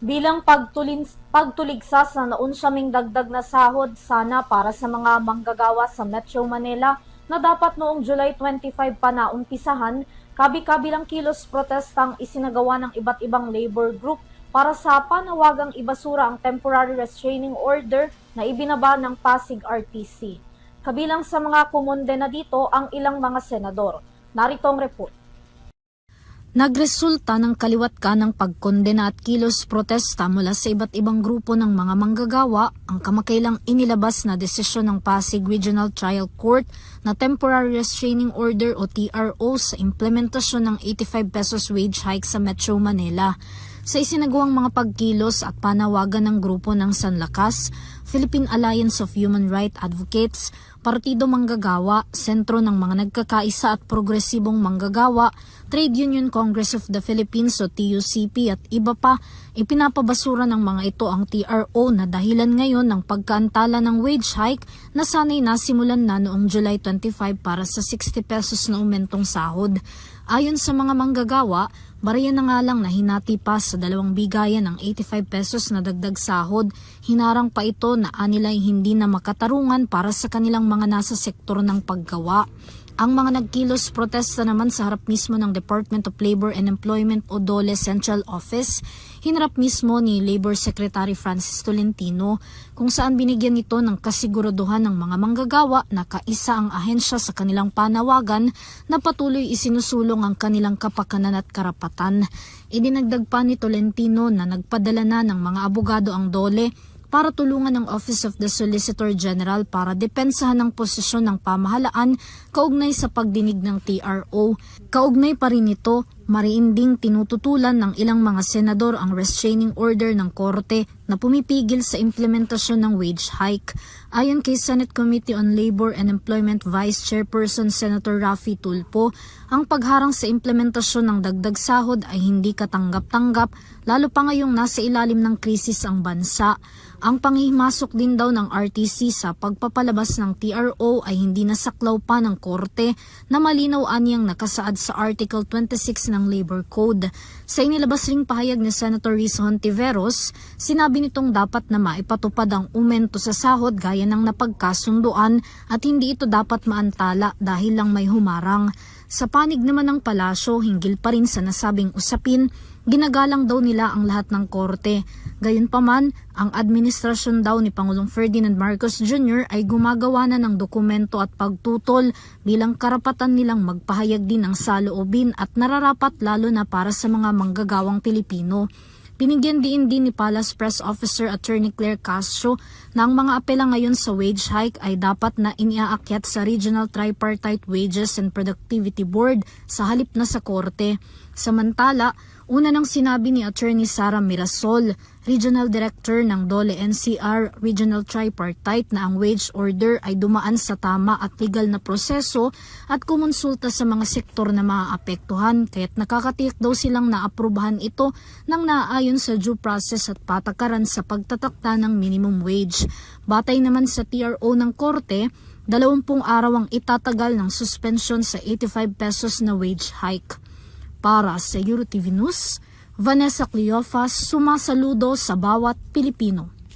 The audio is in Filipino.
Bilang pagtuligsa sa naunsyaming dagdag na sahod sana para sa mga manggagawa sa Metro Manila na dapat noong July 25 pa na umpisahan, kabi-kabilang kilos protestang isinagawa ng iba't ibang labor group para sa panawagang ibasura ang temporary restraining order na ibinaba ng Pasig RTC. Kabilang sa mga kumondena dito ang ilang mga senador. Narito ang report. Nagresulta ng kaliwat kanang pagkondena at kilos protesta mula sa iba't ibang grupo ng mga manggagawa ang kamakailang inilabas na desisyon ng Pasig Regional Trial Court na Temporary Restraining Order o TRO sa implementasyon ng 85 pesos wage hike sa Metro Manila. Sa isinagawang mga pagkilos at panawagan ng grupo ng Sanlakas, Philippine Alliance of Human Rights Advocates, Partido Manggagawa, Sentro ng mga Nagkakaisa at Progresibong Manggagawa, Trade Union Congress of the Philippines o TUCP at iba pa, ipinapabasura ng mga ito ang TRO na dahilan ngayon ng pagkaantala ng wage hike na sana'y nasimulan na noong July 25 para sa 60 pesos na umentong sahod. Ayon sa mga manggagawa, bariya na nga lang na hinati pa sa dalawang bigayan ng 85 pesos na dagdag sahod, hinarang pa ito na anilay hindi na makatarungan para sa kanilang mga nasa sektor ng paggawa. Ang mga nagkilos protesta naman sa harap mismo ng Department of Labor and Employment o DOLE Central Office, hinarap mismo ni Labor Secretary Francis Tolentino kung saan binigyan nito ng kasiguraduhan ng mga manggagawa na kaisa ang ahensya sa kanilang panawagan na patuloy isinusulong ang kanilang kapakanan at karapatan. Idinagdag pa ni Tolentino na nagpadala na ng mga abogado ang DOLE para tulungan ang Office of the Solicitor General para depensahan ang posisyon ng pamahalaan kaugnay sa pagdinig ng TRO. Kaugnay pa rin ito, mariinding tinututulan ng ilang mga senador ang restraining order ng korte na pumipigil sa implementasyon ng wage hike. Ayon kay Senate Committee on Labor and Employment Vice Chairperson Senator Raffy Tulfo, ang pagharang sa implementasyon ng dagdag sahod ay hindi katanggap-tanggap lalo pa ngayong nasa ilalim ng krisis ang bansa. Ang panghihimasok din daw ng RTC sa pagpapalabas ng TRO ay hindi nasaklaw pa ng korte na malinaw anyang nakasaad sa Article 26 ng Labor Code. Sa inilabas ring pahayag ni Senator Riz Hontiveros, sinabi nitong dapat na maipatupad ang aumento sa sahod gaya ng napagkasunduan at hindi ito dapat maantala dahil lang may humarang. Sa panig naman ng palasyo, hinggil pa rin sa nasabing usapin, ginagalang daw nila ang lahat ng korte. Gayunpaman, ang administrasyon daw ni Pangulong Ferdinand Marcos Jr. ay gumagawa na ng dokumento at pagtutol bilang karapatan nilang magpahayag din ng saloobin at nararapat lalo na para sa mga manggagawang Pilipino. Binigyan din ni Palace Press Officer Attorney Claire Castro na ang mga apela ngayon sa wage hike ay dapat na iniaakyat sa Regional Tripartite Wages and Productivity Board sa halip na sa korte. Samantala, una nang sinabi ni Attorney Sara Mirasol, Regional Director ng DOLE NCR Regional Tripartite na ang wage order ay dumaan sa tama at legal na proseso at kumonsulta sa mga sektor na maaapektuhan kaya't nakakatiyak daw silang naaprubahan ito nang naaayon sa due process at patakaran sa pagtatakda ng minimum wage. Batay naman sa TRO ng korte, 20 araw ang itatagal ng suspension sa 85 pesos na wage hike. Para sa EuroTV News, Vanessa Cleofas, sumasaludo sa bawat Pilipino.